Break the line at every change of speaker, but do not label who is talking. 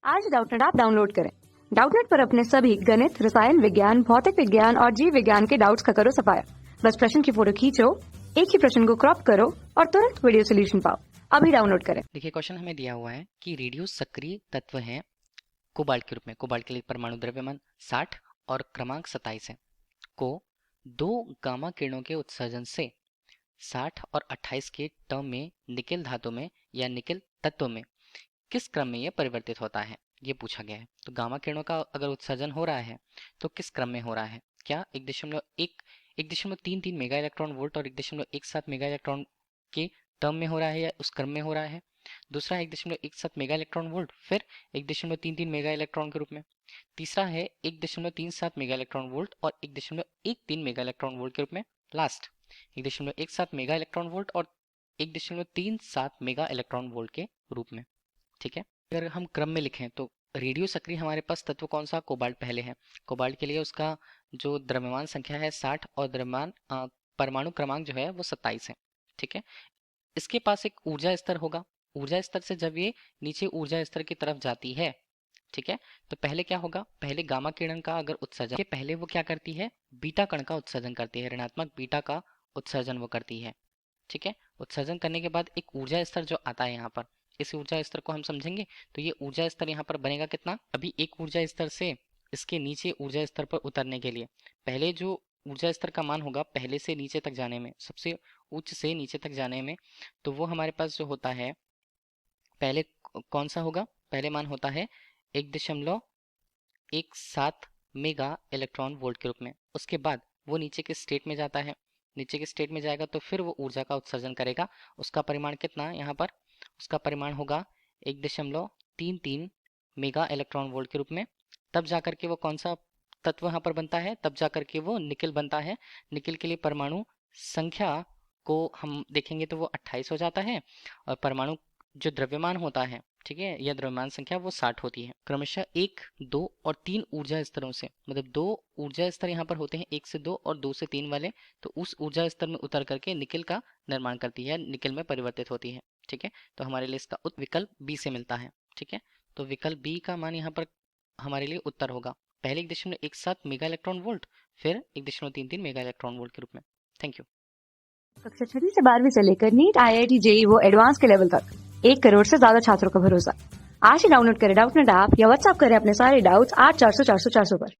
आज Doubtnut app download करें। Doubtnut पर अपने सभी गणित, रसायन विज्ञान, भौतिक विज्ञान और जीव विज्ञान के डाउट्स का करो सफाया। बस प्रश्न की फोटो खींचो, एक ही प्रश्न को क्रॉप करो और तुरंत वीडियो सोल्यूशन पाओ। अभी डाउनलोड करें।
देखिए, क्वेश्चन हमें दिया हुआ है कि रेडियो सक्रिय तत्व है कोबाल्ट के रूप में। कोबाल्ट के लिए परमाणु द्रव्यमान 60 और क्रमांक 27 है। को दो गामा किरणों के उत्सर्जन से 60 और 28 के टर्म में निकेल धातु में या निकेल तत्व में किस क्रम में यह परिवर्तित होता है, ये पूछा गया है। तो गामा किरणों का अगर उत्सर्जन हो रहा है तो किस क्रम में हो रहा है? क्या 1.33 मेगा इलेक्ट्रॉन वोल्ट और 1.17 मेगा इलेक्ट्रॉन के टर्म में हो रहा है या उस क्रम में हो रहा है? दूसरा है 1.17 मेगा इलेक्ट्रॉन वोल्ट फिर 1.33 मेगा इलेक्ट्रॉन के रूप में। तीसरा है 1.37 मेगा इलेक्ट्रॉन वोल्ट और 1.13 मेगा इलेक्ट्रॉन वोल्ट के रूप में। लास्ट 1.17 मेगा इलेक्ट्रॉन वोल्ट और 1.37 मेगा इलेक्ट्रॉन वोल्ट के रूप में। ठीक है, अगर हम क्रम में लिखें तो रेडियो सक्रिय हमारे पास तत्व कौन सा? कोबाल्ट पहले है। कोबाल्ट के लिए उसका जो द्रव्यमान संख्या है 60 और द्रव्यमान परमाणु क्रमांक जो है वो 27 है। ठीक है, इसके पास एक ऊर्जा स्तर होगा। ऊर्जा स्तर से जब ये नीचे ऊर्जा स्तर की तरफ जाती है, ठीक है, तो पहले क्या होगा? पहले गामा किरण का अगर उत्सर्जन के पहले वो क्या करती है? बीटा कण का उत्सर्जन करती है, ऋणात्मक बीटा का उत्सर्जन वो करती है। ठीक है, उत्सर्जन करने के बाद एक ऊर्जा स्तर जो आता है यहाँ पर, इस ऊर्जा स्तर को हम समझेंगे तो ये ऊर्जा स्तर यहाँ पर बनेगा कितना? अभी एक ऊर्जा स्तर से इसके नीचे ऊर्जा स्तर पर उतरने के लिए पहले जो ऊर्जा स्तर का मान होगा पहले से नीचे तक जाने में, सबसे उच्च से नीचे तक जाने में, तो वो हमारे पास जो होता है पहले कौन सा होगा? पहले मान होता है 1.17 मेगा इलेक्ट्रॉन वोल्ट के रूप में। उसके बाद वो नीचे के स्टेट में जाता है, नीचे के स्टेट में जाएगा तो फिर वो ऊर्जा का उत्सर्जन करेगा। उसका परिमाण कितना यहाँ पर? उसका परिमाण होगा 1.33 मेगा इलेक्ट्रॉन वोल्ट के रूप में। तब जाकर के वो कौन सा तत्व यहाँ पर बनता है? तब जाकर के वो निकेल बनता है। निकेल के लिए परमाणु संख्या को हम देखेंगे तो वो 28 हो जाता है और परमाणु जो द्रव्यमान होता है, ठीक है, यह द्रव्यमान संख्या वो 60 होती है। क्रमशः 1, 2 और 3 ऊर्जा स्तरों से, मतलब 2 ऊर्जा स्तर यहाँ पर होते हैं, 1 से 2 और 2 से 3 वाले, तो उस ऊर्जा स्तर में उतर करके निकेल का निर्माण करती है, निकेल में परिवर्तित होती है। ठीक है, तो हमारे लिए इसका विकल्प बी से मिलता है। ठीक है, तो विकल्प बी का मान यहाँ पर हमारे लिए उत्तर होगा। पहले 1.17 मेगा इलेक्ट्रॉन वोल्ट फिर 1.33 मेगा इलेक्ट्रॉन वोल्ट के रूप में। Thank you.
कक्षा 6 से 12वीं से लेकर नीट, IIT, JEE वो एडवांस के लेवल तक 1 करोड़ से ज्यादा छात्रों का भरोसा। आज ही डाउनलोड करें डाउटनेट ऐप या व्हाट्सएप करें अपने सारे डाउट्स 8400 400 400 पर।